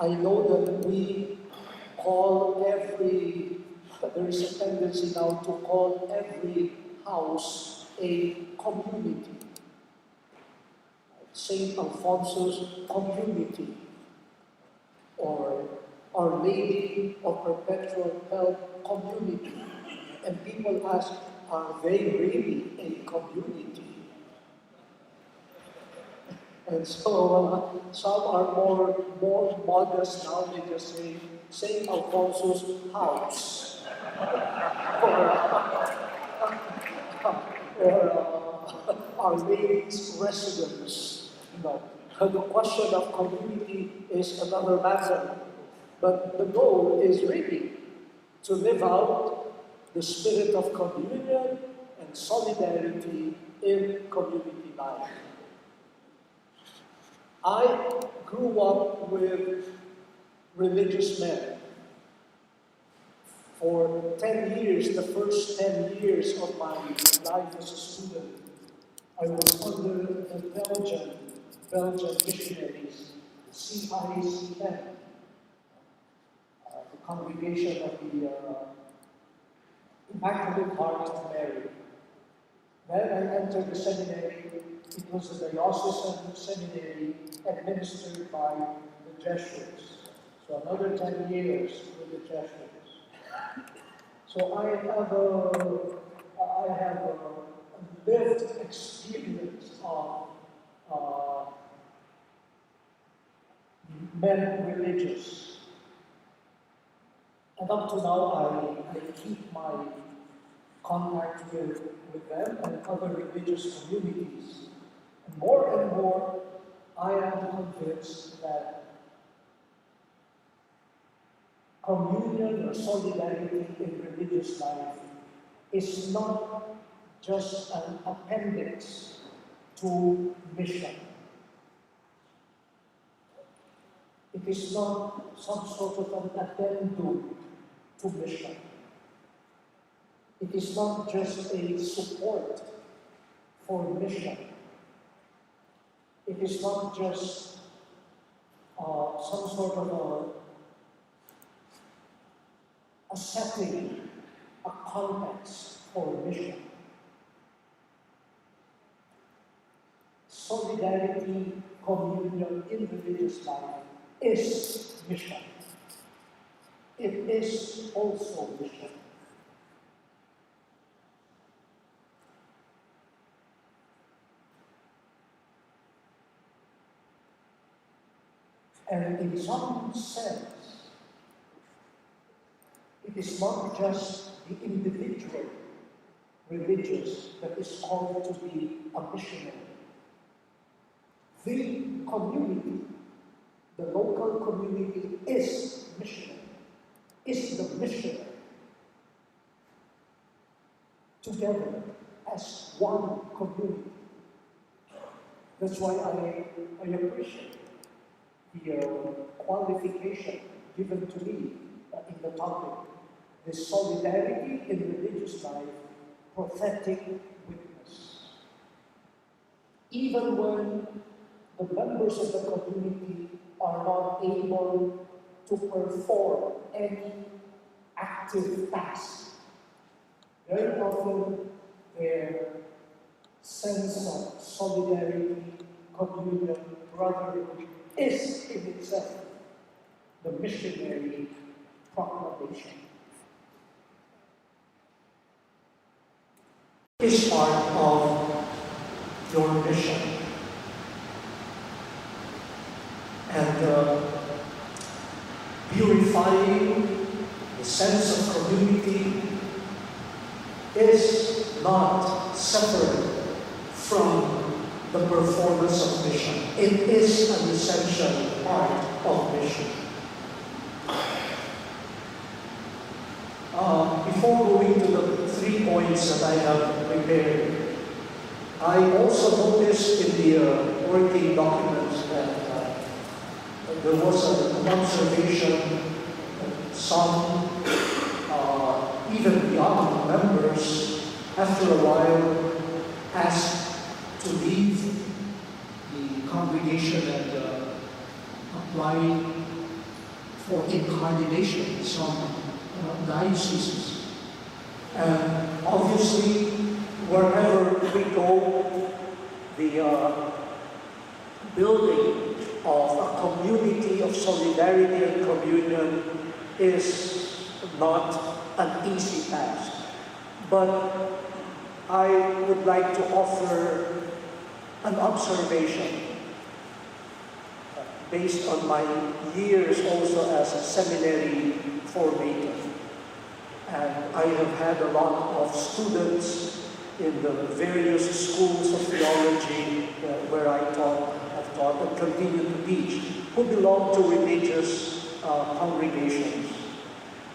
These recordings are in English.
I know that we call there is a tendency now to call every house a community. St. Alphonsus community, or Our Lady of Perpetual Help community. And people ask, are they really a community? And so some are more modest now. They just say St. Alphonsus House, or Our Lady's Residence. The question of community is another matter, but the goal is really to live out the spirit of communion and solidarity in community life. I grew up with religious men. For 10 years, the first 10 years of my life as a student, I was under the Belgian missionaries, the CICM, the Congregation of the Immaculate Heart of Mary. Then I entered the seminary. It was a diocesan seminary administered by the Jesuits. So another 10 years with the Jesuits. So I have a lived experience of men religious. And up to now, I keep my contact with them and other religious communities. And more, I am convinced that communion or solidarity in religious life is not just an appendix to mission. It is not some sort of an addendum to mission. It is not just a support for mission. It is not just some sort of a setting, a context for mission. Solidarity, communion in religious life is mission. It is also mission. And in some sense, it is not just the individual religious that is called to be a missionary. The community, the local community is missionary, is the missionary. Together as one community. That's why I appreciate the qualification given to me in the topic, the solidarity in religious life, prophetic witness. Even when the members of the community are not able to perform any active task, very often their sense of solidarity, communion, brotherhood is in itself the missionary proclamation. Is part of your mission. And purifying the sense of community is not separate from the performance of mission. It is an essential part of mission. Before going to the 3 points that I have prepared, I also noticed in the working documents that there was an observation that some, even young members, after a while, asked to leave the congregation and apply for incardination in some dioceses. And obviously, wherever we go, the building of a community of solidarity and communion is not an easy task. But I would like to offer an observation based on my years also as a seminary formator. And I have had a lot of students in the various schools of theology where have taught and continue to teach, who belong to religious congregations.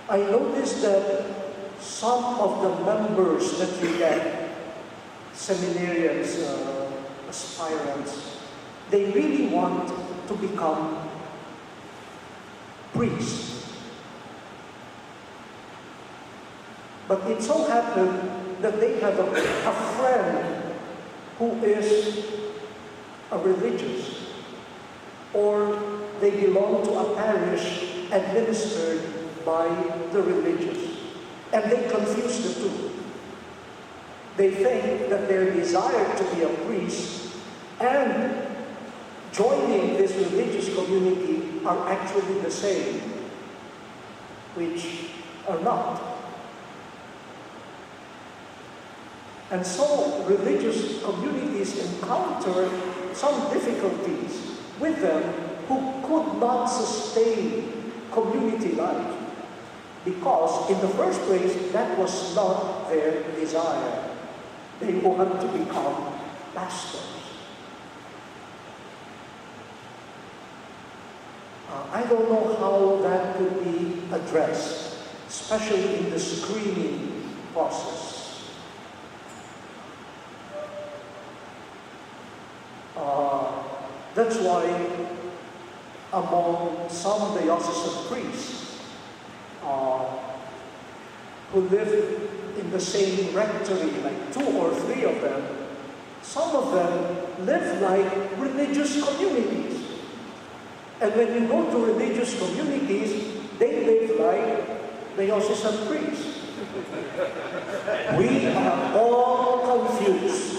I noticed that some of the members that you get, seminarians, aspirants, they really want to become priests. But it so happened that they have a friend who is a religious, or they belong to a parish administered by the religious. And they confuse the two. They think that their desire to be a priest and joining this religious community are actually the same, which are not. And so religious communities encounter some difficulties with them who could not sustain community life. Because in the first place, that was not their desire. They wanted to become pastors. I don't know how that could be addressed, especially in the screening process. That's why among some diocesan priests who live in the same rectory, like 2 or 3 of them, some of them live like religious communities. And when you go to religious communities, they live like diocesan priests. We are all confused.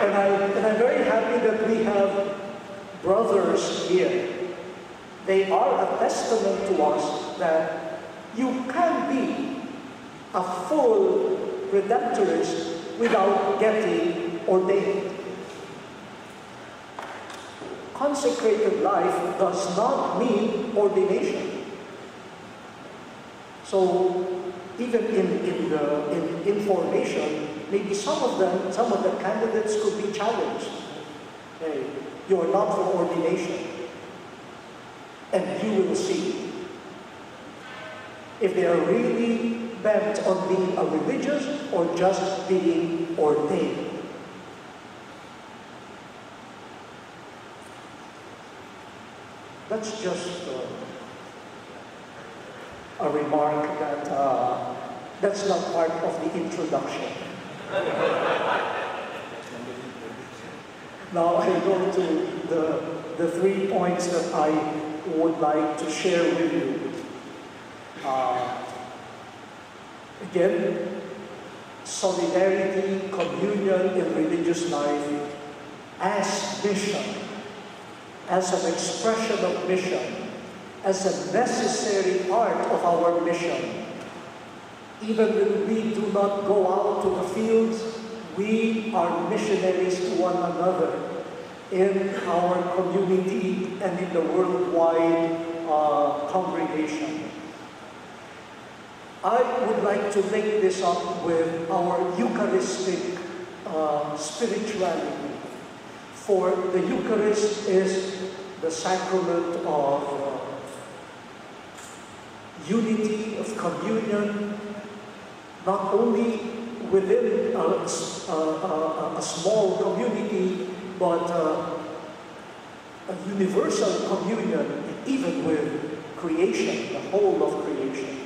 And I'm very happy that we have brothers here. They are a testament to us that you can be a full redemptorist without getting ordained. Consecrated life does not mean ordination. So even in information, maybe some of the candidates could be challenged. Hey, you are not for ordination. And you will see if they are really bent on being a religious or just being ordained. That's just a remark that's not part of the introduction. Now I go to the 3 points that I would like to share with you. Again, solidarity, communion in religious life as mission, as an expression of mission, as a necessary part of our mission. Even when we do not go out to the fields, we are missionaries to one another in our community and in the worldwide congregation. I would like to link this up with our Eucharistic spirituality. For the Eucharist is the sacrament of unity, of communion, not only within a small community, but a universal communion, even with creation, the whole of creation.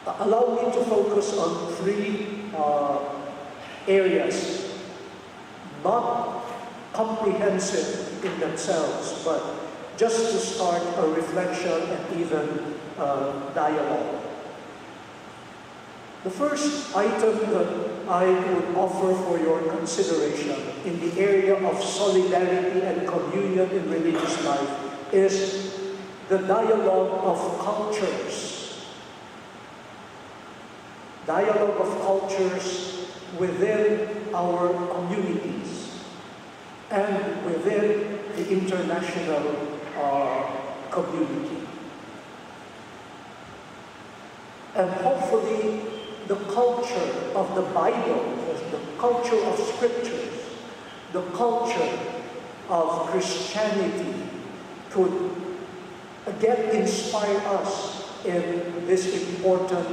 Allow me to focus on 3 areas, not comprehensive in themselves, but just to start a reflection and even dialogue. The first item that I would offer for your consideration in the area of solidarity and communion in religious life is the dialogue of cultures. Dialogue of cultures within our communities and within the international community. And hopefully the culture of the Bible, the culture of scriptures, the culture of Christianity could again inspire us in this important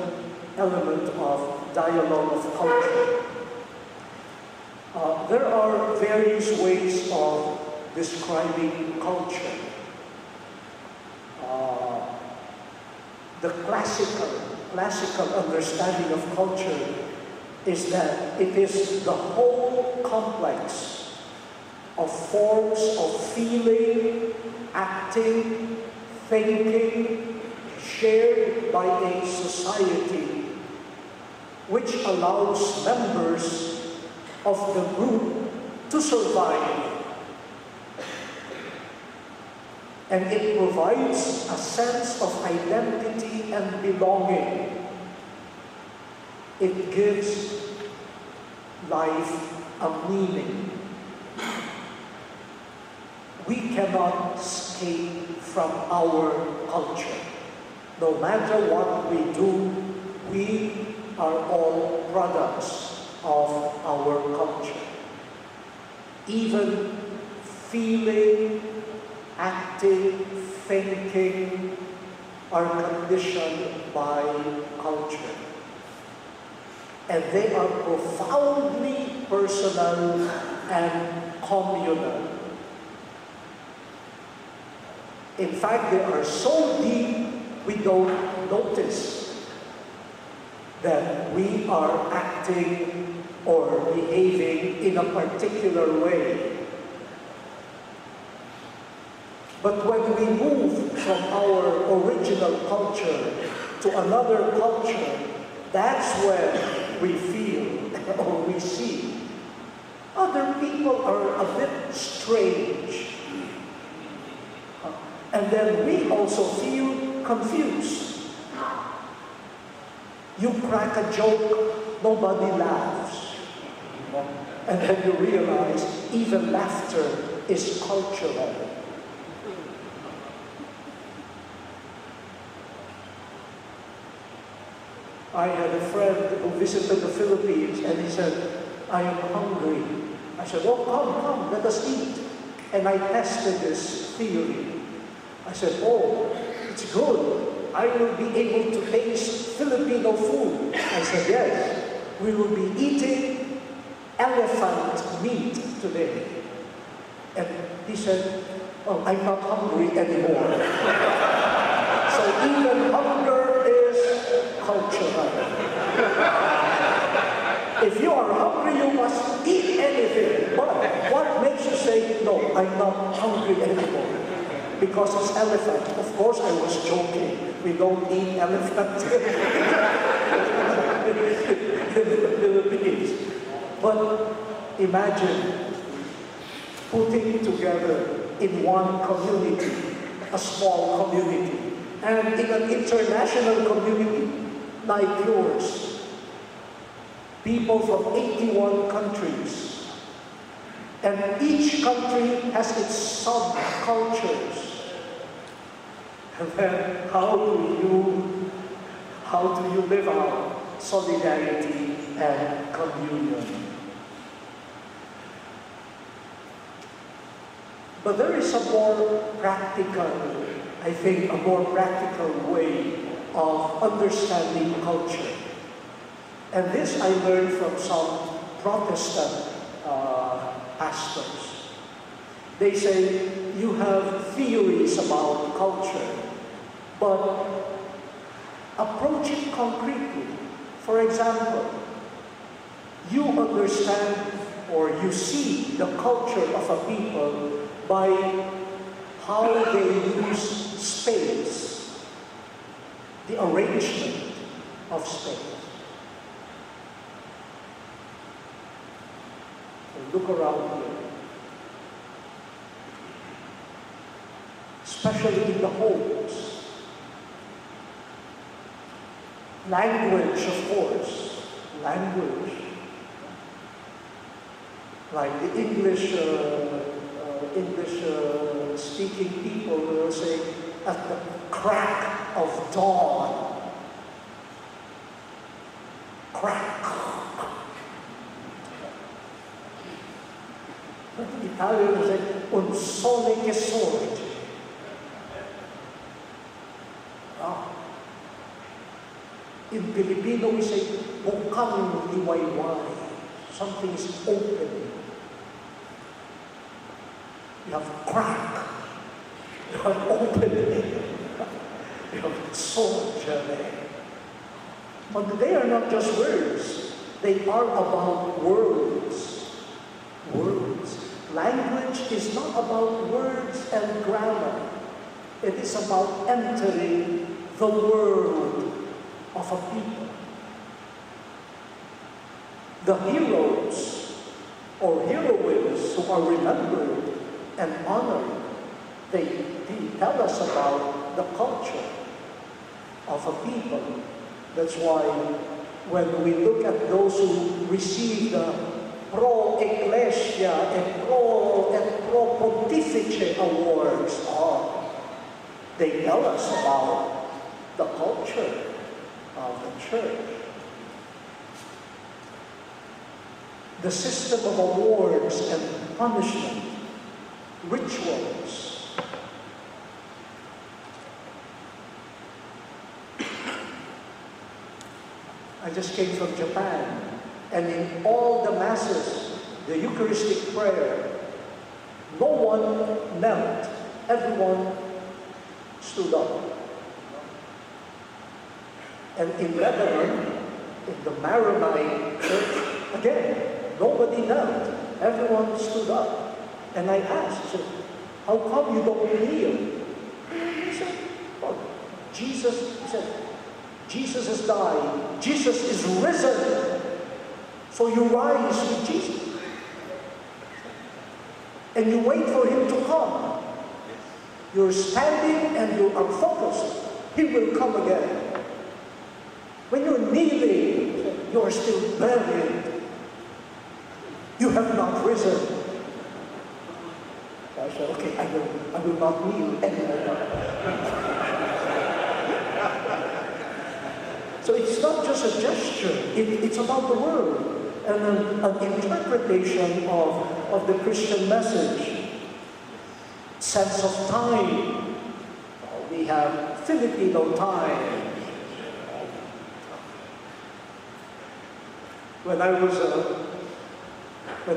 element of dialogue of culture. There are various ways of describing culture. The classical understanding of culture is that it is the whole complex of forms of feeling, acting, thinking, shared by a society, which allows members of the group to survive. And it provides a sense of identity and belonging. It gives life a meaning. We cannot escape from our culture. No matter what we do, we are all products of our culture. Even feeling, acting, thinking are conditioned by culture. And they are profoundly personal and communal. In fact, they are so deep we don't notice that we are acting or behaving in a particular way. But when we move from our original culture to another culture, that's when we feel or we see other people are a bit strange. And then we also feel confused. You crack a joke, nobody laughs. And then you realize even laughter is cultural. I had a friend who visited the Philippines and he said, I am hungry. I said, oh, come, let us eat. And I tested this theory. I said, oh, it's good. I will be able to taste Filipino food. I said, yes, we will be eating elephant meat today. And he said, oh, I'm not hungry anymore. So even hunger is cultural. If you are hungry, you must eat anything. But what makes you say, no, I'm not hungry anymore? Because it's elephant. Of course, I was joking. We don't eat elephant in the Philippines. But imagine putting together in one community, a small community, and in an international community like yours, people from 81 countries. And each country has its subcultures. And then how do you live out solidarity and communion? But there is a more practical, I think, a more practical way of understanding culture. And this I learned from some Protestant pastors. They say you have theories about culture, but approach it concretely. For example, you understand or you see see the culture of a people by how they use space, the arrangement of space. So look around here. Especially in the homes. Language, of course. Language. Like the English speaking people will say, at the crack of dawn. Crack. The Italian will say, un sole che sorge. In Filipino, we say, bukang liwayway. Something is opening. You have crack. You have opening. You have sojourning. But they are not just words. They are about words. Words. Language is not about words and grammar. It is about entering the world of a people. The heroes or heroines who are remembered and honored, they tell us about the culture of a people. That's why when we look at those who receive the Pro Ecclesia and Pro Pontifice awards, they tell us about the culture of the church. The system of awards and punishment, rituals. I just came from Japan, and in all the masses, the Eucharistic prayer, no one knelt, everyone stood up. And in Lebanon, in the Maronite church, again, nobody knelt. Everyone stood up. And I asked, how come you don't kneel? He said, well, Jesus has died. Jesus is risen. So you rise with Jesus. And you wait for him to come. You're standing and you are focused. He will come again. When you're kneeling, you are still buried. You have not risen. I said, okay, I will not kneel anymore. So it's not just a gesture, it's about the word and an interpretation of the Christian message. Sense of time. We have Filipino time. When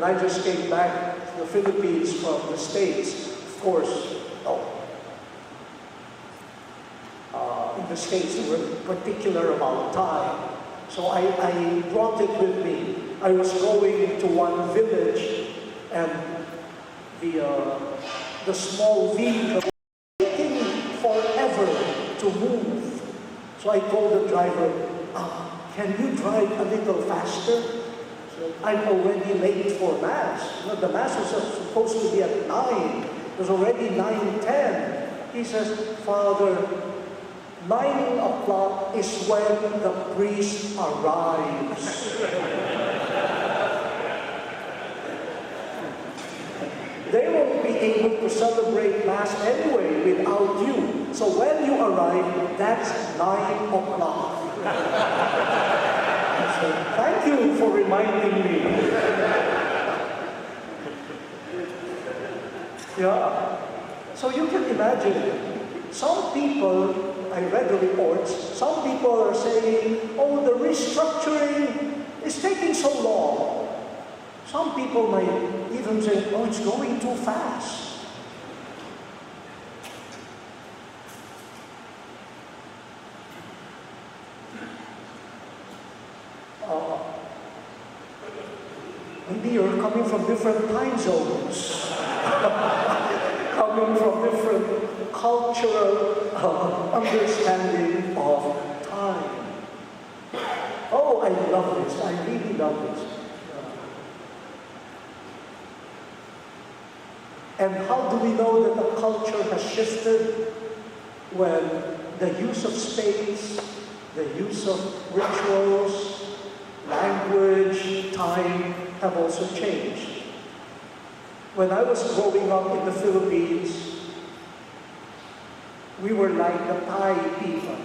I just came back to the Philippines from the States, of course, in the States we were particular about time. So I brought it with me. I was going to one village and the small vehicle was taking forever to move. So I told the driver, can you drive a little faster? So I'm already late for Mass. The Mass was supposed to be at 9. It was already 9:10. He says, Father, 9 o'clock is when the priest arrives. They won't be able to celebrate Mass anyway without you. So when you arrive, that's 9 o'clock. So, thank you for reminding me. Yeah. So you can imagine, some people, I read the reports, some people are saying, oh, the restructuring is taking so long. Some people might even say, oh, it's going too fast. Maybe you're coming from different time zones, coming from different cultural understanding of time. Oh, I love this. I really love this. And how do we know that the culture has shifted? When the use of space, the use of rituals, language, time have also changed. When I was growing up in the Philippines, we were like the Thai people.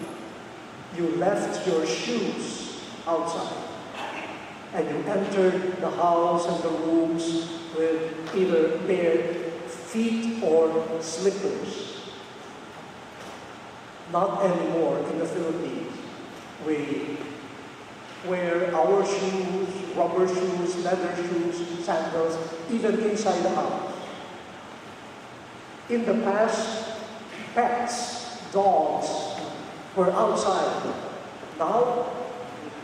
You left your shoes outside, and you entered the house and the rooms with either bare feet or slippers. Not anymore in the Philippines. We wear our shoes, rubber shoes, leather shoes, sandals, even inside the house. In the past, pets, dogs, were outside. Now,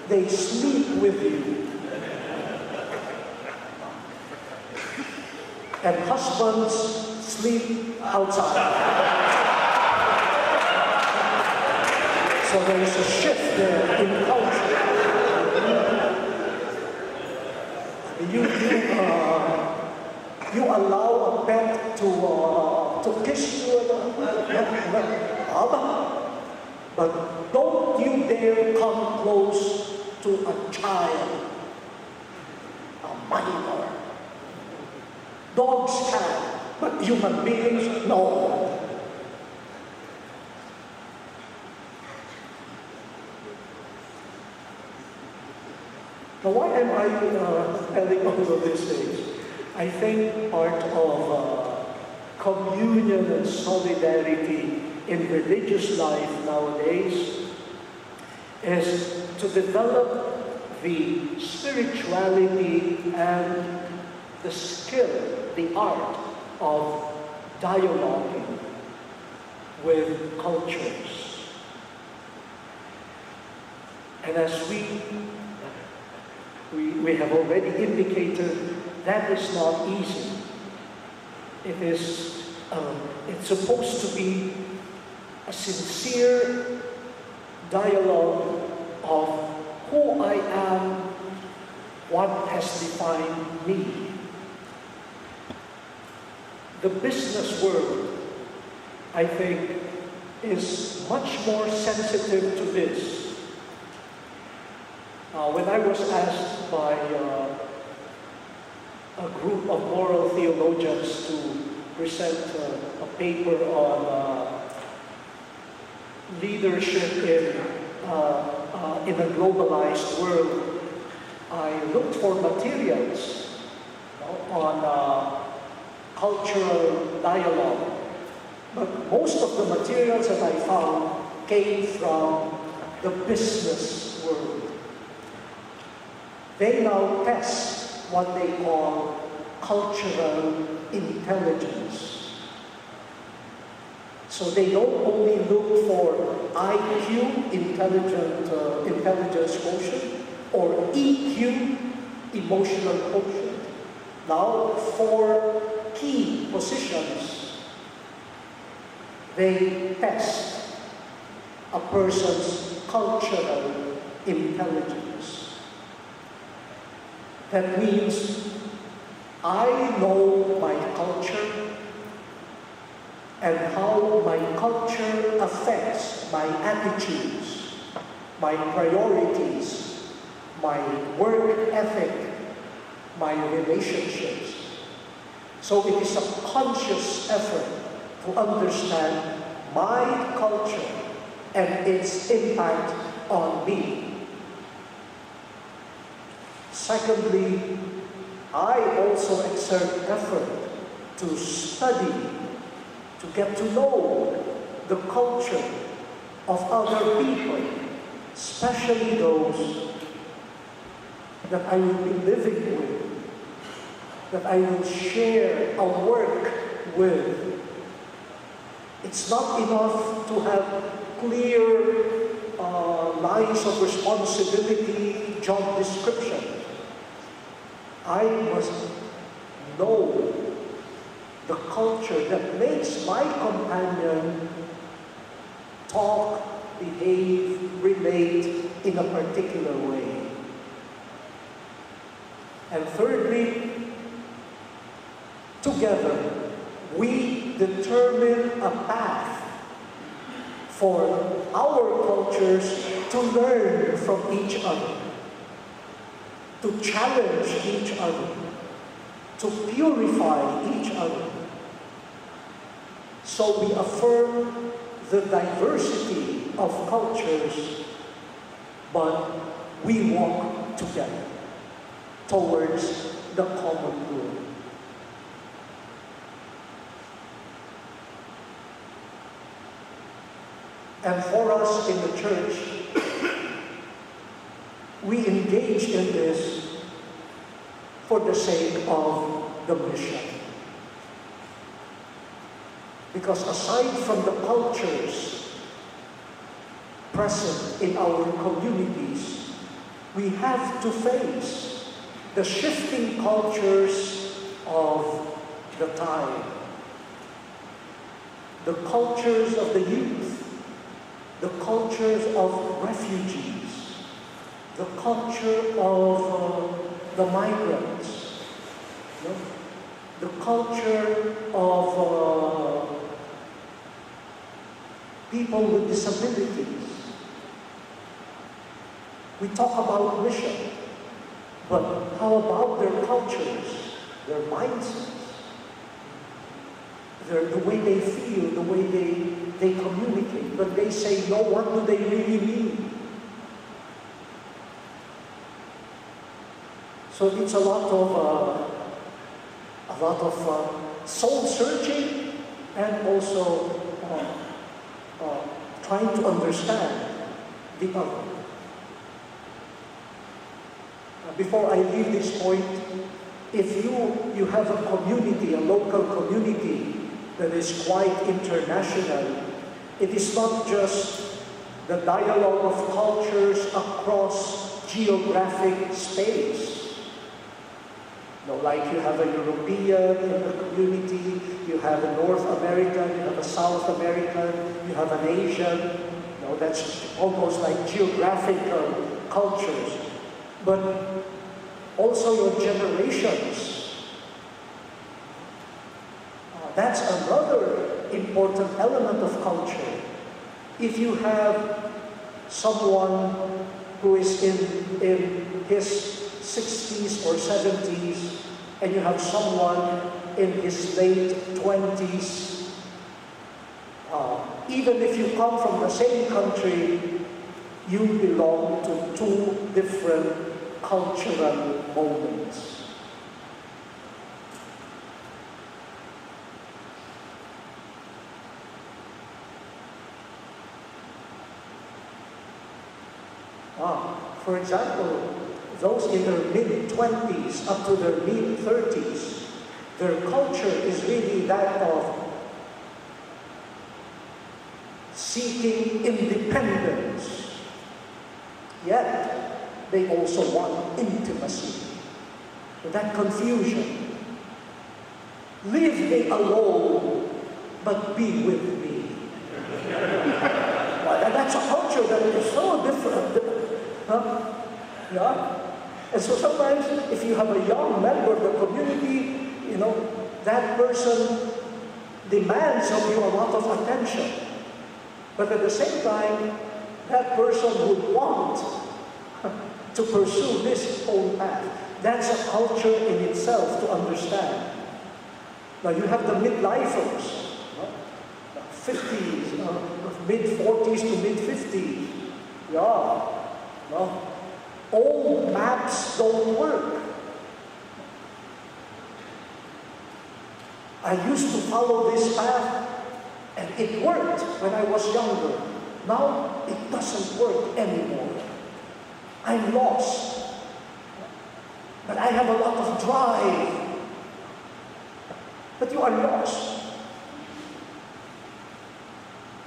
they sleep with you. And husbands sleep outside. So there is a shift there in culture. You allow a pet to kiss you, but don't you dare come close to a child, a minor. Dogs can, but human beings, no. Now, why am I telling all of these things? I think part of communion and solidarity in religious life nowadays is to develop the spirituality and the skill, the art of dialoguing with cultures. And as we have already indicated, that is not easy. It's supposed to be a sincere dialogue of who I am, what has defined me. The business world, I think, is much more sensitive to this. When I was asked by a group of moral theologians to present a paper on leadership in a globalized world, I looked for materials on cultural dialogue. But most of the materials that I found came from the business world. They now test what they call cultural intelligence. So they don't only look for IQ, intelligence quotient, or EQ, emotional quotient. Now, for key positions, they test a person's cultural intelligence. That means I know my culture and how my culture affects my attitudes, my priorities, my work ethic, my relationships. So it is a conscious effort to understand my culture and its impact on me. Secondly, I also exert effort to study, to get to know the culture of other people, especially those that I will be living with, that I will share a work with. It's not enough to have clear lines of responsibility, job description. I must know the culture that makes my companion talk, behave, relate in a particular way. And thirdly, together, we determine a path for our cultures to learn from each other, to challenge each other, to purify each other. So we affirm the diversity of cultures, but we walk together towards the common good. And for us in the church, we engage in this for the sake of the mission. Because aside from the cultures present in our communities, we have to face the shifting cultures of the time, the cultures of the youth, the cultures of refugees, the culture of the migrants, the culture of people with disabilities. We talk about mission, but how about their cultures, their mindsets, the way they feel, the way they communicate? When they say no, what do they really mean? So it's a lot of soul searching and also trying to understand the other. Before I leave this point, if you have a community, a local community that is quite international, it is not just the dialogue of cultures across geographic space. Like you have a European in the community, you have a North American, you have a South American, you have an Asian. That's almost like geographical cultures. But also your generations. That's another important element of culture. If you have someone who is in his 60s or 70s, and you have someone in his late 20s, even if you come from the same country, you belong to two different cultural moments. For example, those in their mid-20s up to their mid-30s, their culture is really that of seeking independence. Yet, they also want intimacy. That confusion. Leave me alone, but be with me. That's a culture that is so different. Yeah? And so sometimes, if you have a young member of the community, that person demands of you a lot of attention. But at the same time, that person would want to pursue this own path. That's a culture in itself to understand. Now you have the midlifers, 50s, mid-40s to mid-50s. Old maps don't work. I used to follow this path and it worked when I was younger. Now it doesn't work anymore. I'm lost. But I have a lot of drive. But you are lost.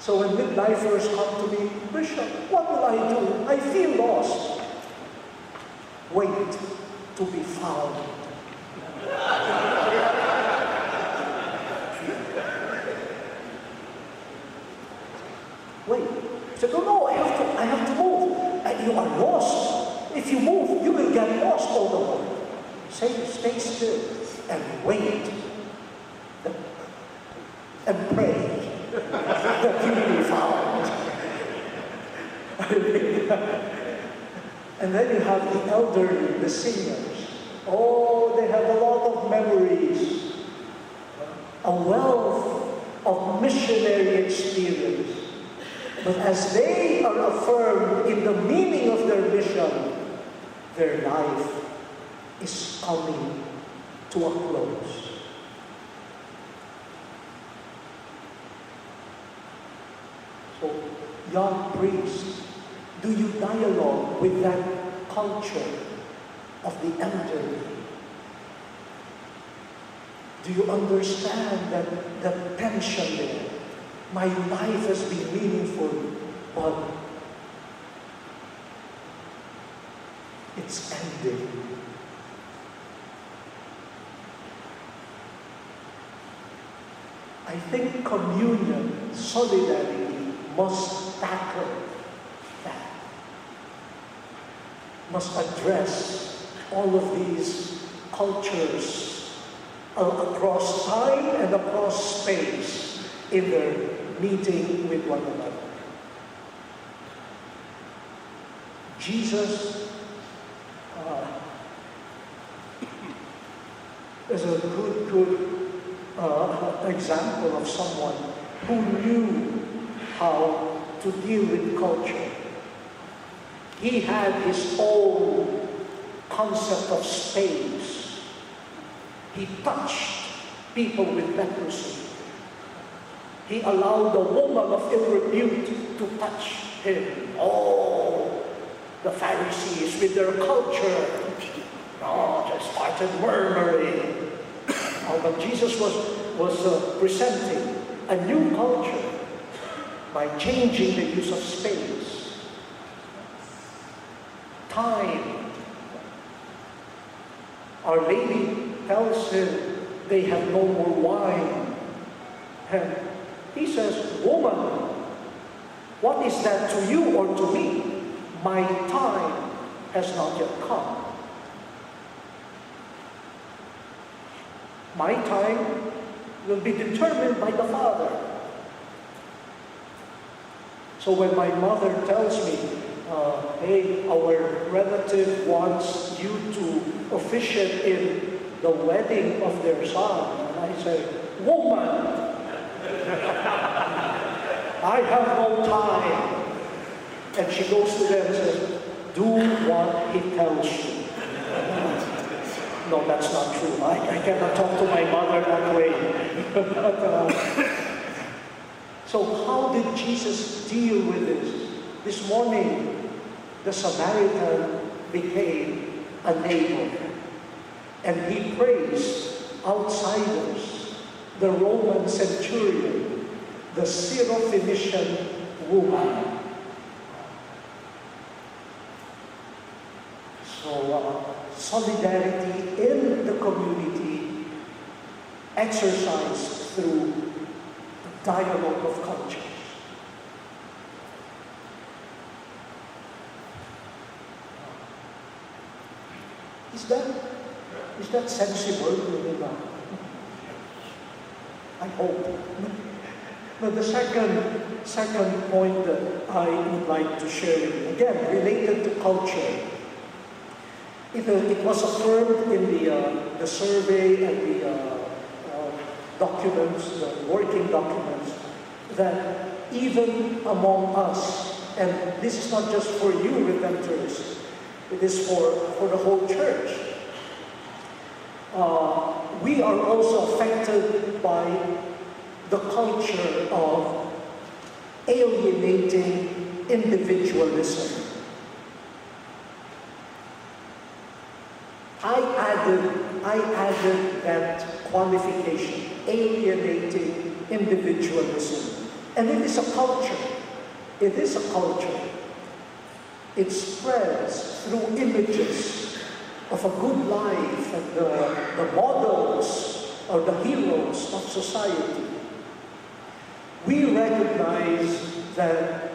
So when midlifers come to me, Bishop, what will I do? I feel lost. Wait to be found. said, oh no, I have to move. You are lost. If you move, you will get lost all the way. Stay still and wait and pray that you will be found. And then you have the elderly, the seniors. Oh, they have a lot of memories, a wealth of missionary experience. But as they are affirmed in the meaning of their mission, their life is coming to a close. So, young priests, do you dialogue with that culture of the elderly? Do you understand that the tension there? My life has been meaningful, but it's ending. I think communion, solidarity, must tackle that. Must address all of these cultures across time and across space in their meeting with one another. Jesus is a good example of someone who knew how to deal with culture. He had his own concept of space. He touched people with leprosy. He allowed the woman of ill repute to touch him. Oh, the Pharisees with their culture, just started murmuring. But Jesus was presenting a new culture by changing the use of space, time. Our Lady tells him they have no more wine. And he says, woman, what is that to you or to me? My time has not yet come. My time will be determined by the Father. So when my mother tells me, hey, our relative wants you to officiate in the wedding of their son, and I say, woman, I have no time. And she goes to them and says, do what he tells you. No, that's not true. I cannot talk to my mother that way. So how did Jesus deal with this? This morning, the Samaritan became a neighbor. And he praised outsiders, the Roman centurion, the Syrophoenician woman. So solidarity in the community exercised through dialogue of cultures. Is that sensible? I hope. But the second point that I would like to share with you, again, related to culture. It was affirmed in the survey and the documents, the working documents, that even among us, and this is not just for you Redemptorists, it is for the whole church, we are also affected by the culture of alienating individualism. I added that qualification, alienating individualism. And it is a culture. It is a culture. It spreads through images of a good life and the models or the heroes of society. We recognize that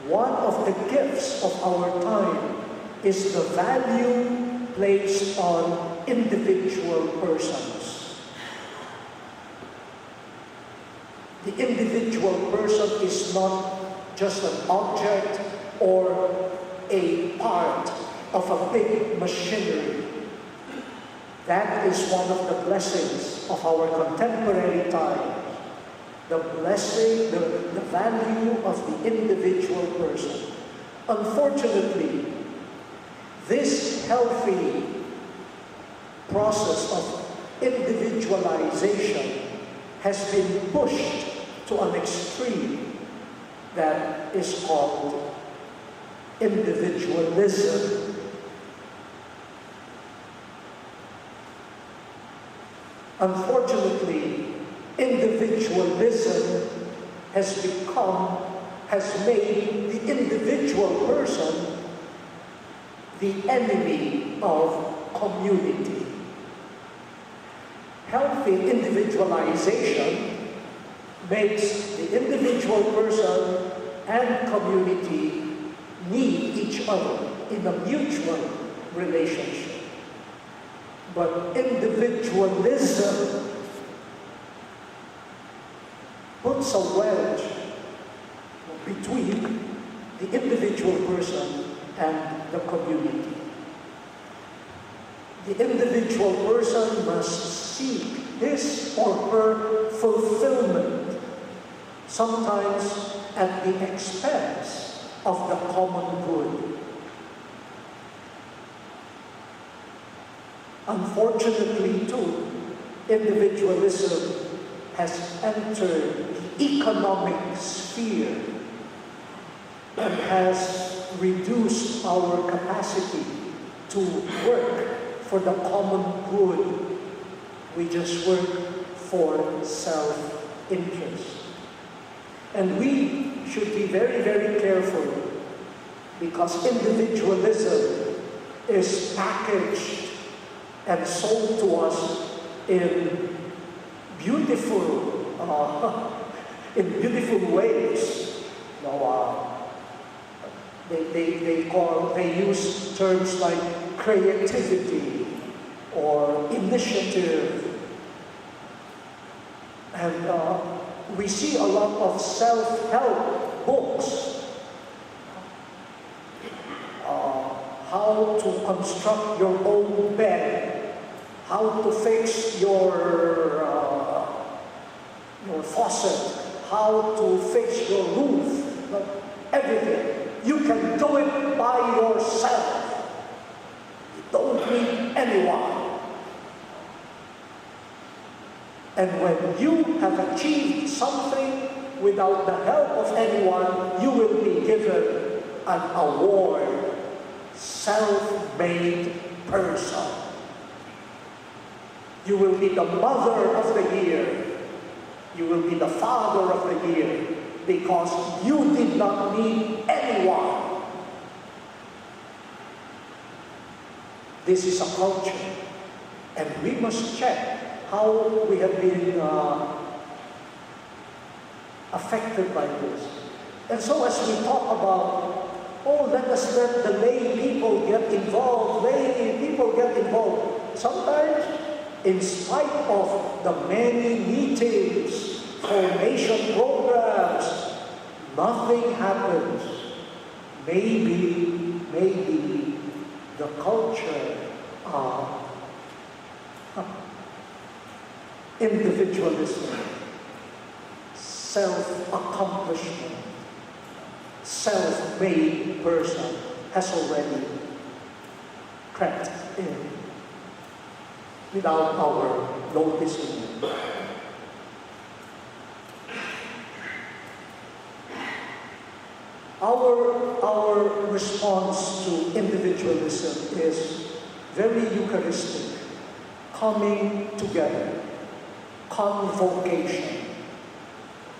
one of the gifts of our time is the value placed on individual persons. The individual person is not just an object or a part of a big machinery. That is one of the blessings of our contemporary time. The blessing, the value of the individual person. Unfortunately, this healthy process of individualization has been pushed to an extreme that is called individualism. Unfortunately, individualism has made the individual person the enemy of community. Healthy individualization makes the individual person and community need each other in a mutual relationship. But individualism puts a wedge between the individual person and the community. The individual person must seek his or her fulfillment, sometimes at the expense of the common good. Unfortunately, too, individualism has entered the economic sphere and has reduced our capacity to work for the common good. We just work for self-interest. And we should be very, very careful, because individualism is packaged and sold to us in beautiful ways. They use terms like creativity or initiative, and we see a lot of self-help books. How to construct your own bed, how to fix your faucet, how to fix your roof, everything. You can do it by yourself. You don't need anyone. And when you have achieved something without the help of anyone, you will be given an award. Self-made person. You will be the mother of the year. You will be the father of the year, because you did not need anyone. This is a culture, and we must check how we have been affected by this. And so as we talk about, let us let the lay people get involved. Lay people get involved. Sometimes, in spite of the many meetings, formation programs, nothing happens. Maybe the culture of individualism, self-accomplishment, self-made person has already crept in without our noticing it. Our response to individualism is very Eucharistic, coming together, convocation,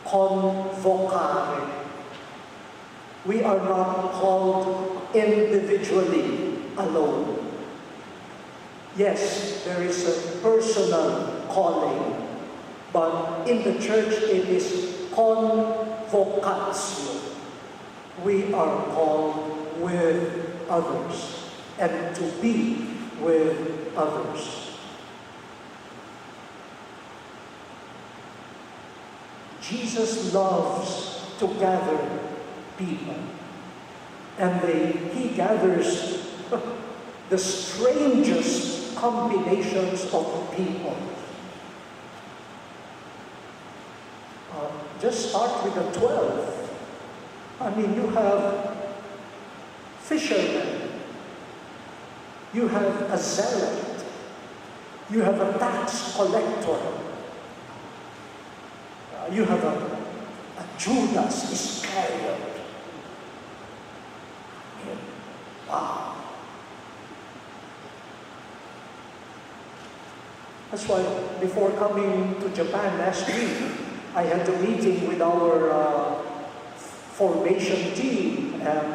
convocare. We are not called individually alone. Yes, there is a personal calling, but in the church it is convocatio. we are called with others and to be with others. Jesus loves to gather people, and He gathers the strangest combinations of people. Just start with the 12. I mean, you have fishermen, you have a zealot, you have a tax collector, you have a Judas Iscariot. Wow. That's why before coming to Japan last week, I had a meeting with our formation team, and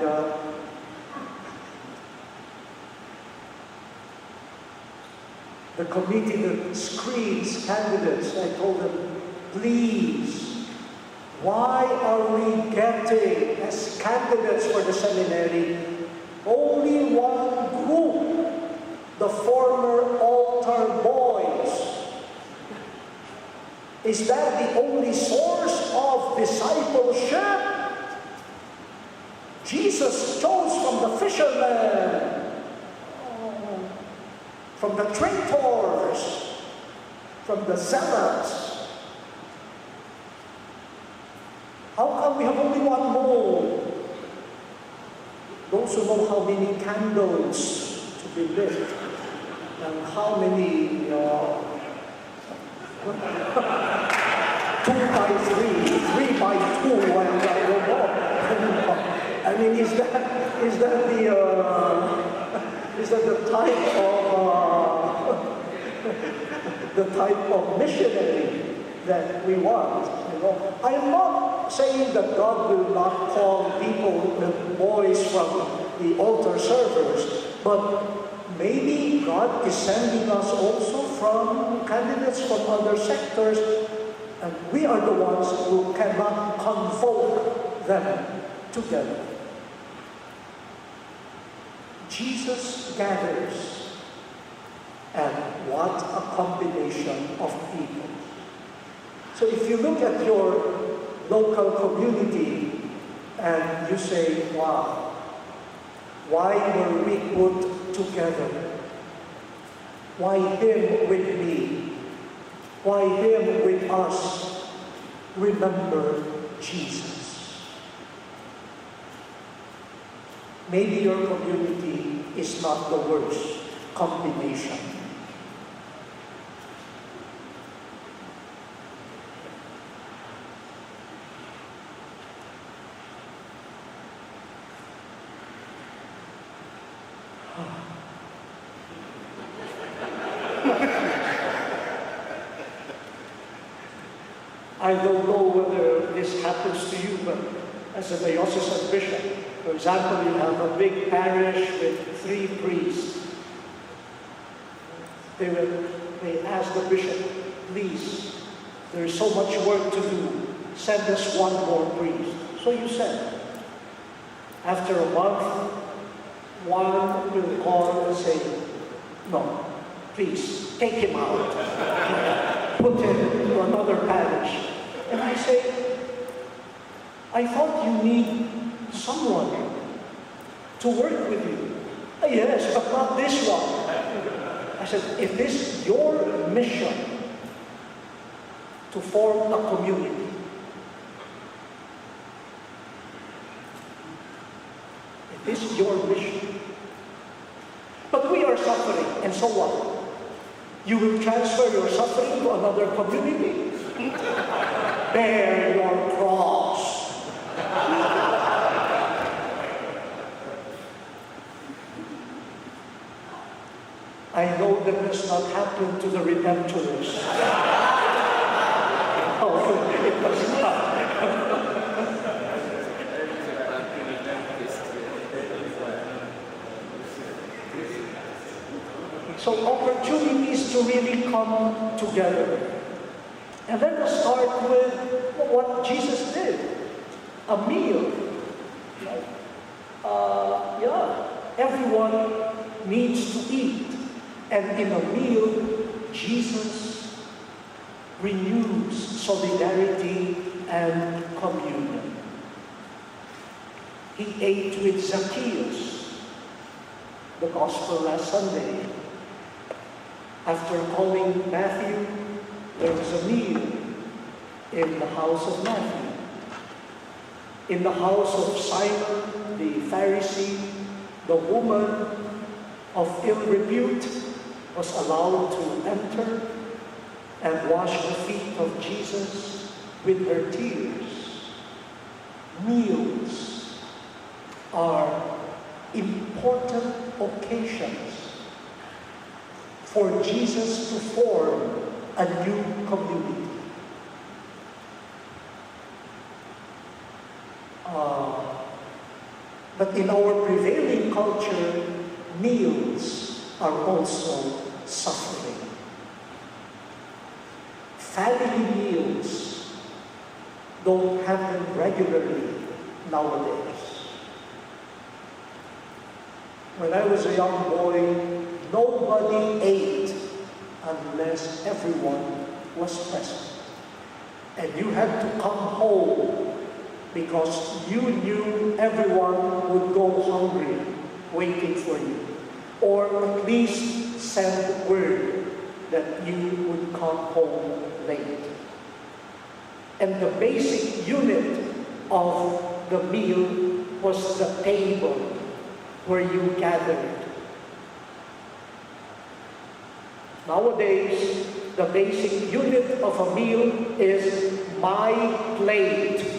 the committee that screens candidates, I told them, please, why are we getting, as candidates for the seminary, only one group, the former altar boys? Is that the only source of discipleship? Jesus chose from the fishermen, from the traitors, from the zealots. How come we have only one mold? Those who know how many candles to be lit and how many 2 by 3, 3 by 2, and I don't know. I mean, is that the type of missionary that we want? You know, I am not saying that God will not call people, the boys from the altar servers, but maybe God is sending us also from candidates from other sectors, and we are the ones who cannot convoke them together. Jesus gathers, and what a combination of people. So if you look at your local community and you say, wow, why were we put together? Why him with me? Why him with us? Remember Jesus. Maybe your community is not the worst combination. I don't know whether this happens to you, but as a diocesan bishop, for example, you have a big parish with 3 priests. They ask the bishop, please, there is so much work to do, send us one more priest. So you send. After a month, one will call and say, no, please, take him out. Put him to another parish. And I say, I thought you need someone to work with you. Yes, but not this one. I said, if this is your mission to form a community, if this is your mission, but we are suffering, and so what? You will transfer your suffering to another community? Bear your cross. I know that does not happen to the Redemptorists. Oh, it does not. So opportunities to really come together. And let us start with what Jesus did. A meal. Like, everyone needs to eat. And in a meal, Jesus renews solidarity and communion. He ate with Zacchaeus, the gospel last Sunday. After calling Matthew, there was a meal in the house of Matthew. In the house of Simon, the Pharisee, the woman of ill repute was allowed to enter and wash the feet of Jesus with her tears. Meals are important occasions for Jesus to form a new community. But in our prevailing culture, meals are also suffering. Family meals don't happen regularly nowadays. When I was a young boy, nobody ate unless everyone was present. And you had to come home because you knew everyone would go hungry waiting for you. Or at least send word that you would come home late. And the basic unit of the meal was the table where you gathered. Nowadays, the basic unit of a meal is my plate.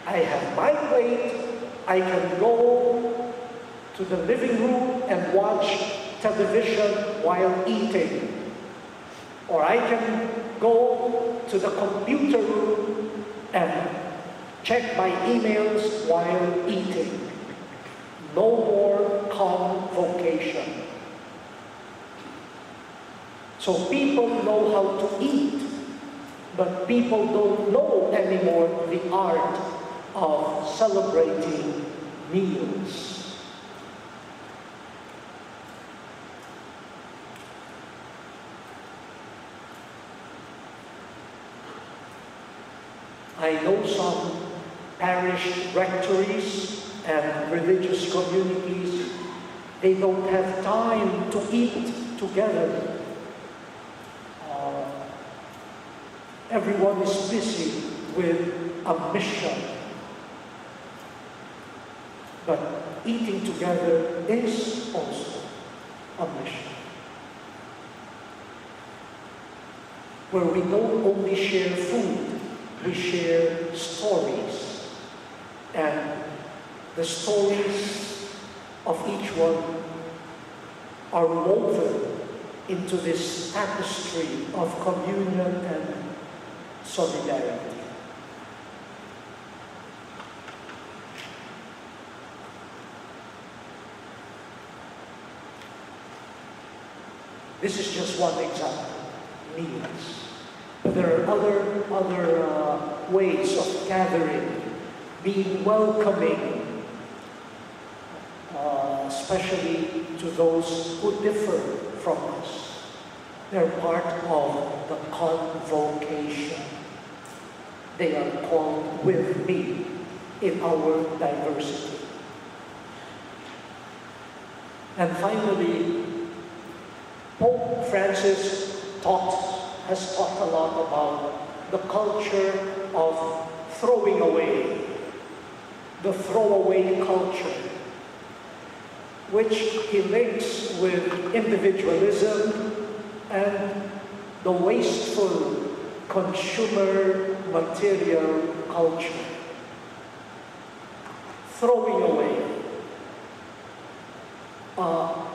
I have my plate. I can go to the living room and watch television while eating. Or I can go to the computer room and check my emails while eating. No more convocation. So people know how to eat, but people don't know anymore the art of celebrating meals. I know some parish rectories and religious communities, they don't have time to eat together. Everyone is busy with a mission. But eating together is also a mission. Where we don't only share food, we share stories. And the stories of each one are woven into this tapestry of communion and solidarity. This is just one example, meals. But there are other ways of gathering, being welcoming, especially to those who differ from us. They're part of the convocation. They are called with me in our diversity. And finally, Pope Francis has taught a lot about the culture of throwing away, the throwaway culture, which he links with individualism and the wasteful consumer material culture. Throwing away.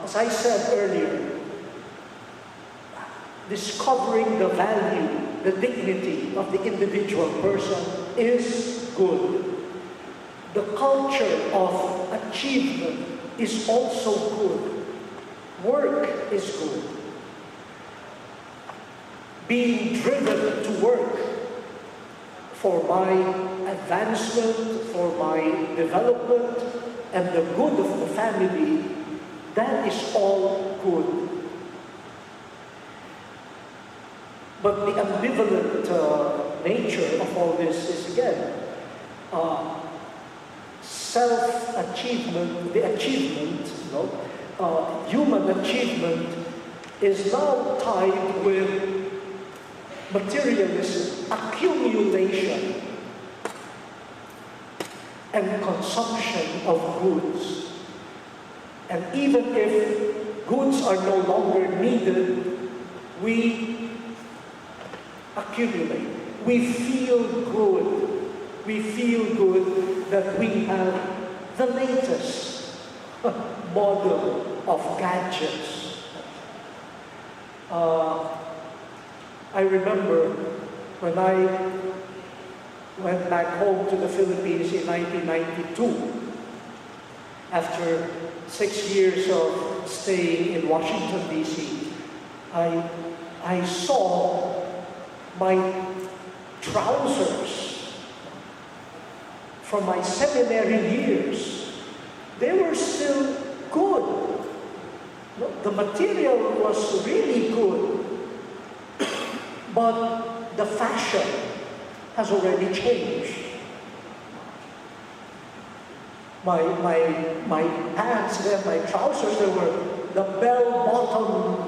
As I said earlier, discovering the value, the dignity of the individual person is good. The culture of achievement is also good. Work is good. Being driven to work for my advancement, for my development, and the good of the family, that is all good. But the ambivalent nature of all this is, again, self-achievement, the achievement, human achievement is now tied with materialism, accumulation, and consumption of goods. And even if goods are no longer needed, we accumulate. We feel good. We feel good that we have the latest model of gadgets. I remember when I went back home to the Philippines in 1992, after 6 years of staying in Washington, D.C., I saw my trousers from my seminary years. They were still good. The material was really good, but the fashion has already changed. My pants, my trousers, they were the bell-bottom,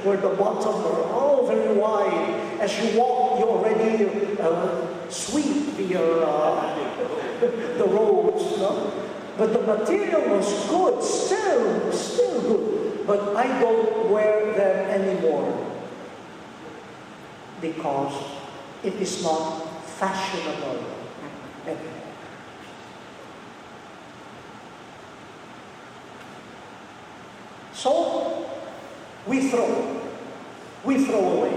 where the bottom were all very wide. As you walk, you already sweep the roads. But the material was good, still good. But I don't wear them anymore because it is not fashionable anymore. So we throw away.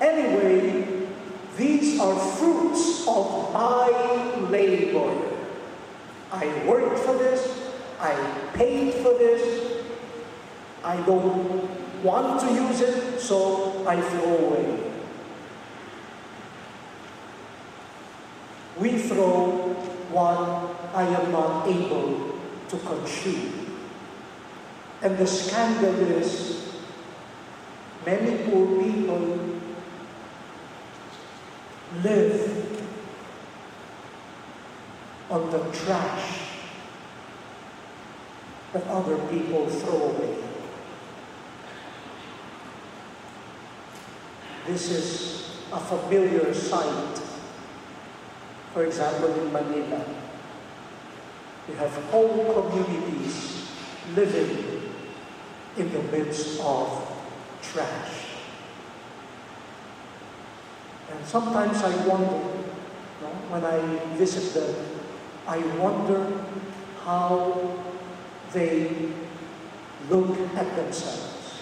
Anyway, these are fruits of my labor. I worked for this, I paid for this, I don't want to use it, so I throw away. We throw what I am not able to consume. And the scandal is, many poor people live on the trash that other people throw away. This is a familiar sight. For example, in Manila, you have whole communities living in the midst of trash. And sometimes I wonder, when I visit them, I wonder how they look at themselves,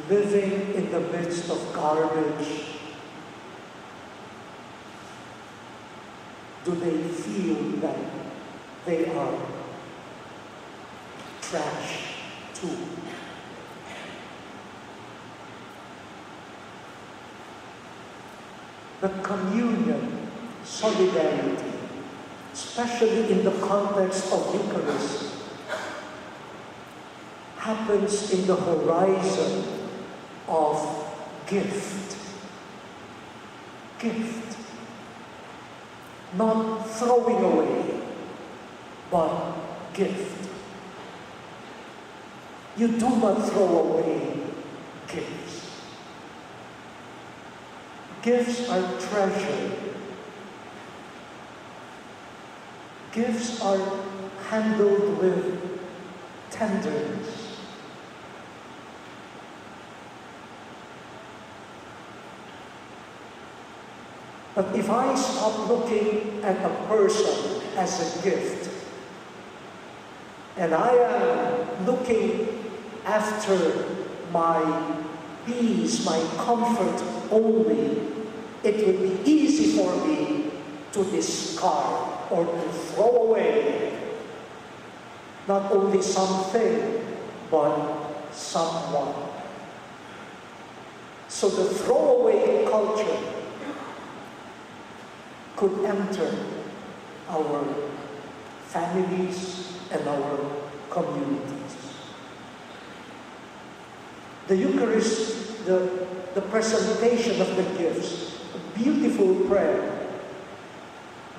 living in the midst of garbage. Do they feel that they are trash too? But communion, solidarity, especially in the context of Eucharist, happens in the horizon of gift. Gift. Not throwing away, but gift. You do not throw away gifts. Gifts are treasured. Gifts are handled with tenderness. But if I stop looking at a person as a gift, and I am looking after my peace, my comfort only, it would be easy for me to discard or to throw away not only something, but someone. So the throwaway culture could enter our families and our communities. The Eucharist, the presentation of the gifts, a beautiful prayer.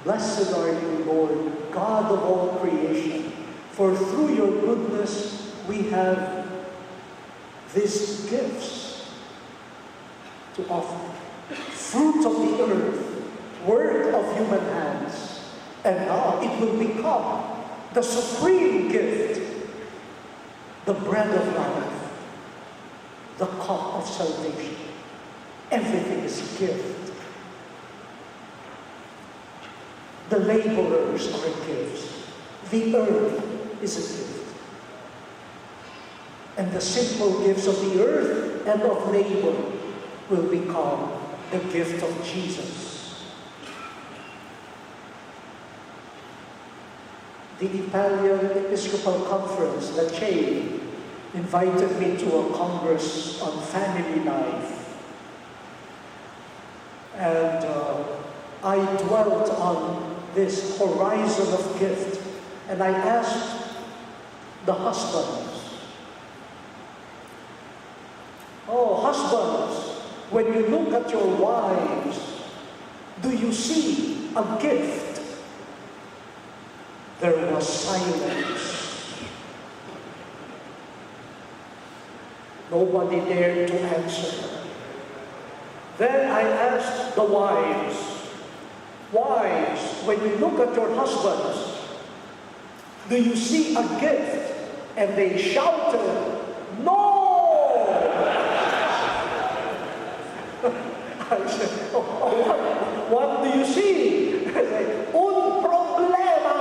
Blessed are you, Lord, God of all creation, for through your goodness we have these gifts to offer. Fruit of the earth, work of human hands, and now it will become the supreme gift, the bread of life, the cup of salvation. Everything is a gift. The laborers are gifts. The earth is a gift. And the simple gifts of the earth and of labor will become the gift of Jesus. The Italian Episcopal Conference, the CHE, invited me to a congress on family life. And I dwelt on this horizon of gift, and I asked the husbands, "Oh, husbands, when you look at your wives, do you see a gift?" There was silence. Nobody dared to answer. Then I asked the wives, "Wives, when you look at your husbands, do you see a gift?" And they shouted, "No!" I said, what do you see? I said, "Un problema!"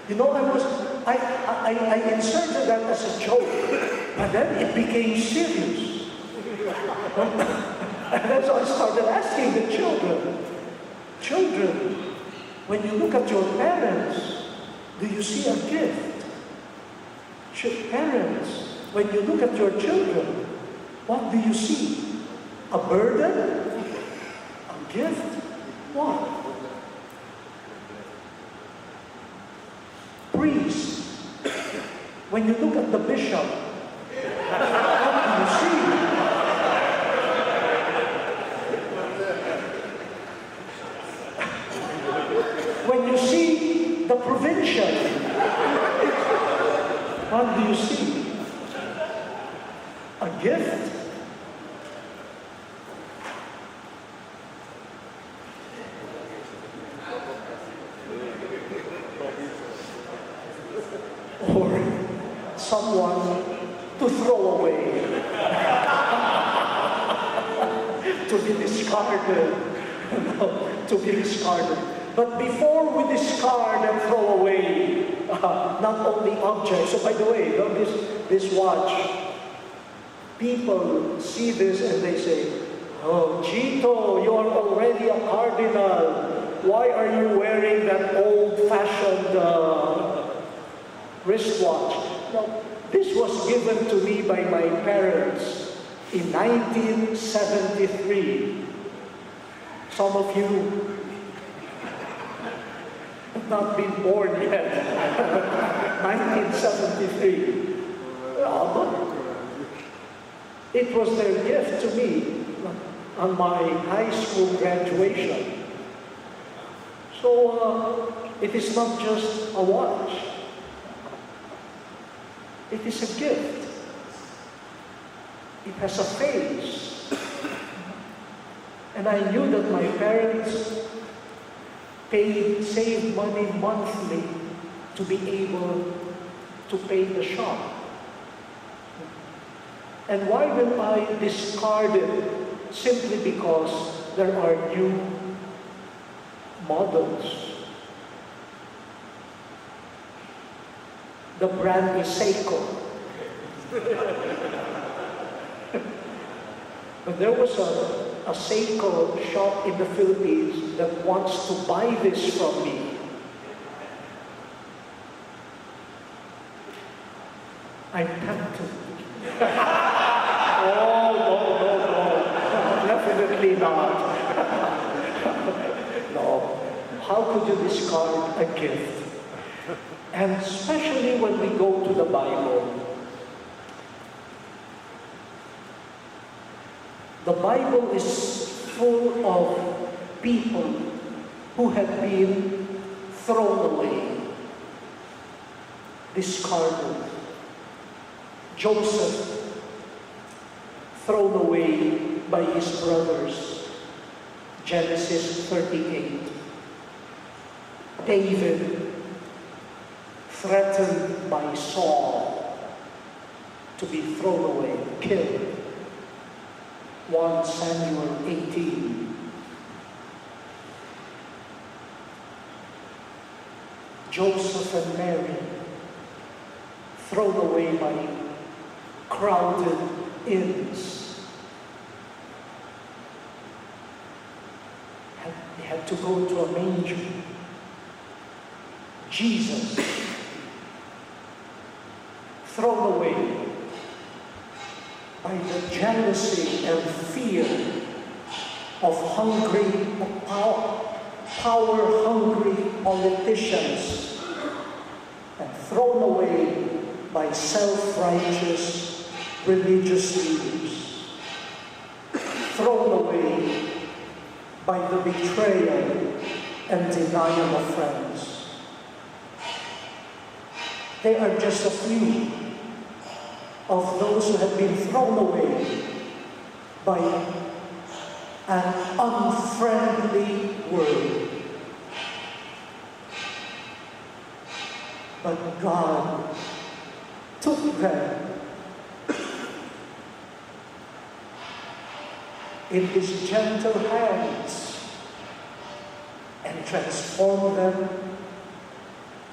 You know, I inserted that as a joke, but then it became serious. And then so I started asking the children, when you look at your parents, do you see a gift? Parents, when you look at your children, what do you see? A burden? A gift? What? Priest, when you look at the bishop, what do you see? When you see the provincial, what do you see? A gift? Or someone to throw away, to be discarded, to be discarded. But before we discard and throw away, not only objects. So by the way, this watch, people see this and they say, "Oh, Gito, you're already a cardinal. Why are you wearing that old-fashioned wristwatch?" No, this was given to me by my parents in 1973. Some of you have not been born yet. 1973. It was their gift to me on my high school graduation. So it is not just a watch. It is a gift. It has a face. And I knew that my parents saved money monthly to be able to pay the shop. And why will I discard it? Simply because there are new models. The brand is Seiko. But there was a Seiko shop in the Philippines that wants to buy this from me. I'm tempted. Oh, no. Definitely not. No. How could you discard a gift? And especially when we go to the Bible. The Bible is full of people who have been thrown away, discarded. Joseph, thrown away by his brothers, Genesis 38. David, threatened by Saul to be thrown away, killed. 1 Samuel 18. Joseph and Mary, thrown away by crowded inns. They had to go to a manger. Jesus, thrown away by the jealousy and fear of power-hungry politicians, and thrown away by self-righteous religious leaders, thrown away by the betrayal and denial of friends. They are just a few of those who have been thrown away by an unfriendly world. But God took them in His gentle hands and transformed them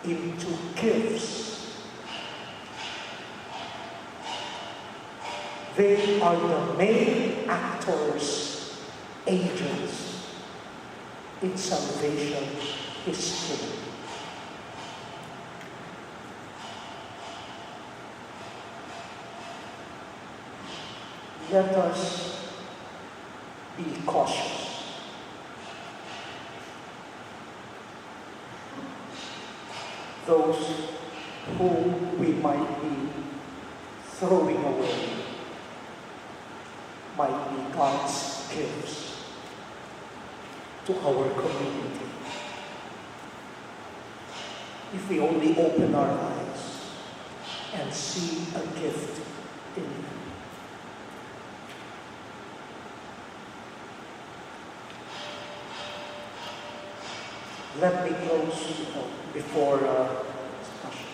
into gifts. They are the main actors, agents in salvation history. Let us be cautious. Those whom we might be throwing away might be God's gifts to our community. If we only open our eyes and see a gift in them. Let me close before discussion.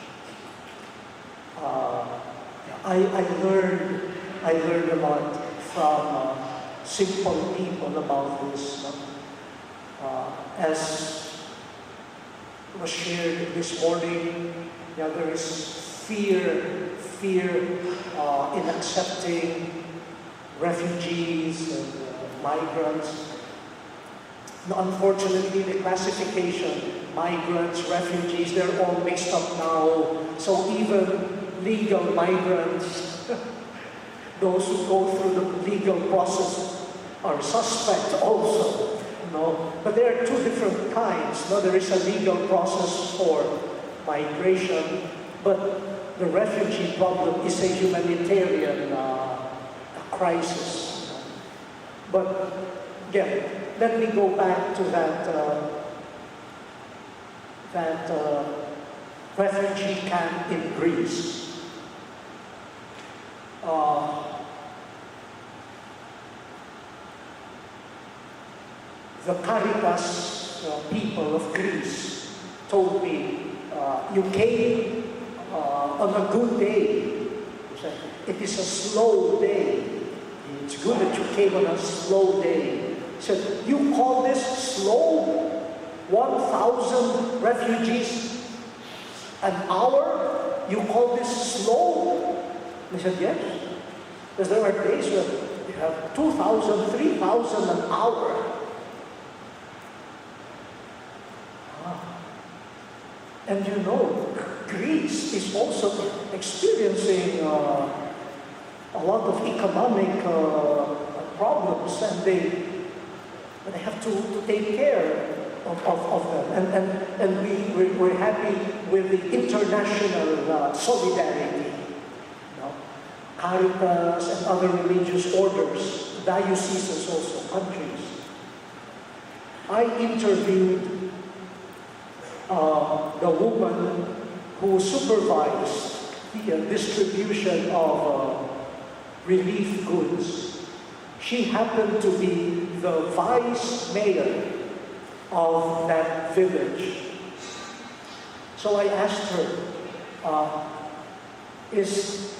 I learned a lot from simple people about this. As was shared this morning, there is fear in accepting refugees and migrants. Unfortunately, the classification, migrants, refugees, they're all mixed up now. So even legal migrants, those who go through the legal process are suspect also. But there are two different kinds. There is a legal process for migration, but the refugee problem is a humanitarian crisis. But again, let me go back to that refugee camp in Greece. The Caritas people of Greece told me, you came on a good day. It is a slow day. It's good that you came on a slow day. He said, you call this slow? 1,000 refugees an hour? You call this slow? I said, yes. Because there are days where you have 2,000, 3,000 an hour. And Greece is also experiencing a lot of economic problems, and they have to take care of them. And we're happy with the international solidarity. You know, Caritas and other religious orders, dioceses also, countries. I interviewed the woman who supervised the distribution of relief goods. She happened to be the vice mayor of that village. So I asked her, is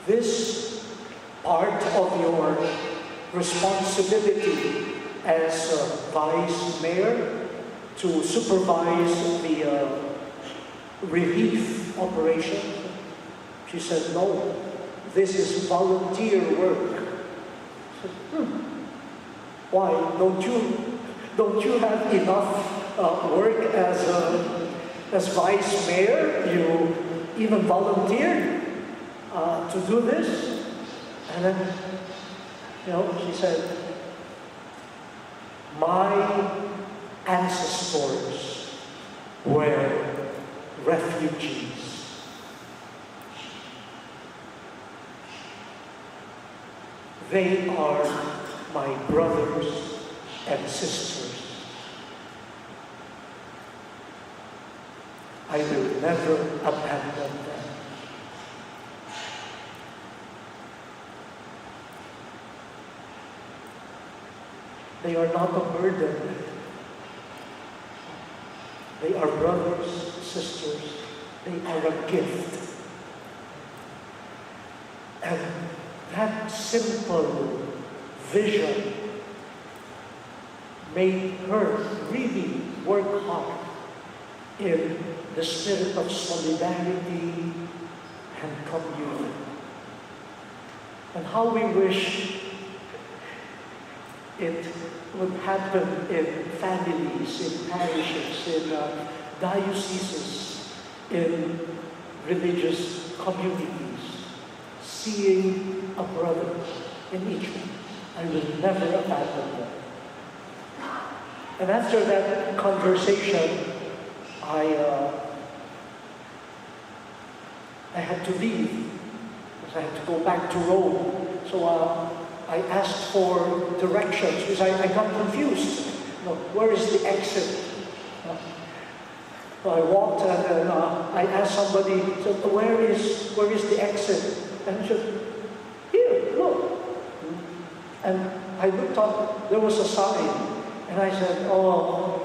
this part of your responsibility as vice mayor to supervise the relief operation? She said, no, this is volunteer work. I said, why? Don't you have enough work as vice mayor? You even volunteered to do this? And then, she said, my ancestors were refugees. They are my brothers and sisters. I will never abandon them. They are not a burden. They are brothers, sisters. They are a gift. And that simple vision made her really work hard in the spirit of solidarity and communion. And how we wish it would happen in families, in parishes, in dioceses, in religious communities, seeing a brother in each one. I will never abandon them. And after that conversation, I had to leave because I had to go back to Rome. So I asked for directions because I got confused. Where is the exit? So I walked and I asked somebody, so where is the exit? And he said, here, look. And I looked up, there was a sign. And I said, oh,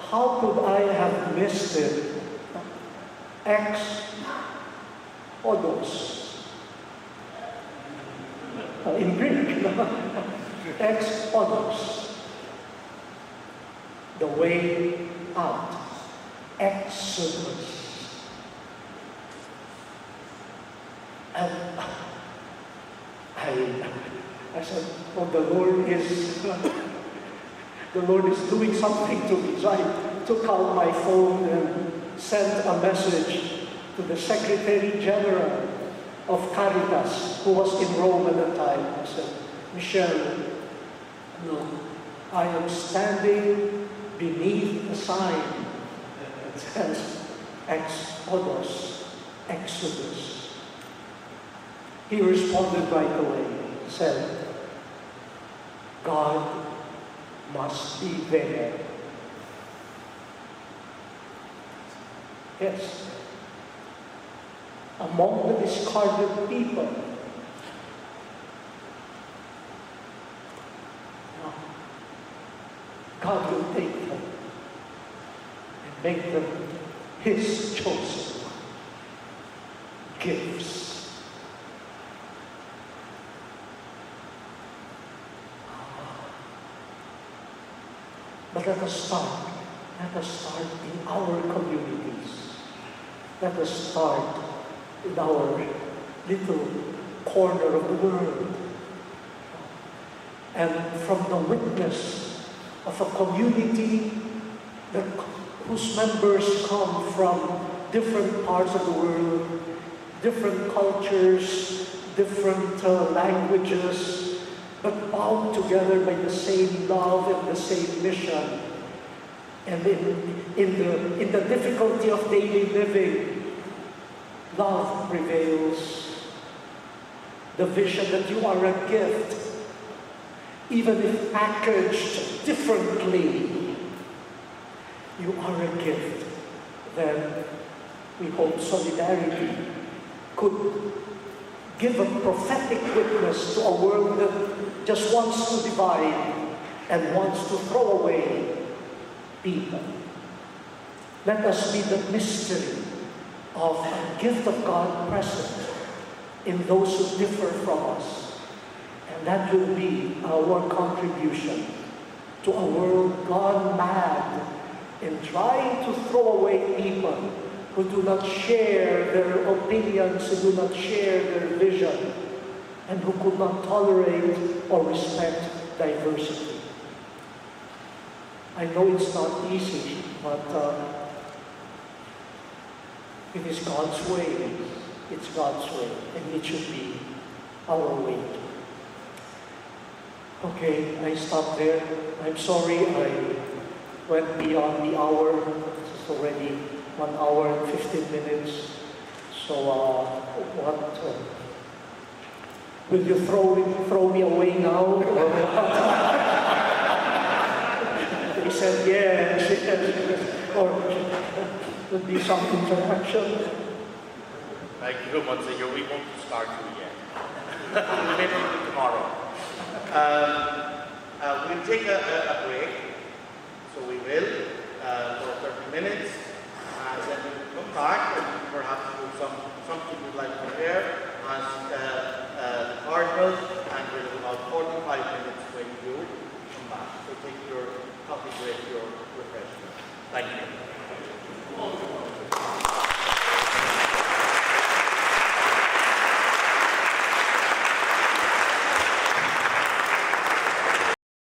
how could I have missed it? Ex odos. In Greek, ex odos. The way out. Exodus. And I said, oh, the Lord is doing something to me. So I took out my phone and sent a message to the Secretary General of Caritas, who was in Rome at the time. I said, Michelle, I am standing beneath a sign that says Exodus, Exodus. He responded right away, said, God must be there. Yes. Among the discarded people. God will take them and make them His chosen gifts. But let us start in our communities. Let us start in our little corner of the world. And from the witness of a community whose members come from different parts of the world, different cultures, different languages, but bound together by the same love and the same mission. And in the difficulty of daily living, love prevails. The vision that you are a gift, even if packaged differently, you are a gift. Then we hope solidarity could give a prophetic witness to a world that just wants to divide and wants to throw away people. Let us be the mystery of a gift of God present in those who differ from us. And that will be our contribution to a world gone mad in trying to throw away people who do not share their opinions, who do not share their vision, and who could not tolerate or respect diversity. I know it's not easy, but it is God's way. It's God's way, and it should be our way. Okay, I stopped there. I'm sorry I went beyond the hour. It's already 1 hour and 15 minutes. So, will you throw me away now? He said yes, or would be some interaction. Thank you very much. We won't start you yet. Maybe tomorrow. We'll take a break. So we will for 30 minutes. Then we'll come back and perhaps do something we'd like to prepare as the cardinal, and we'll about 45 minutes when you come back. So take your coffee break, your refreshment. Thank you.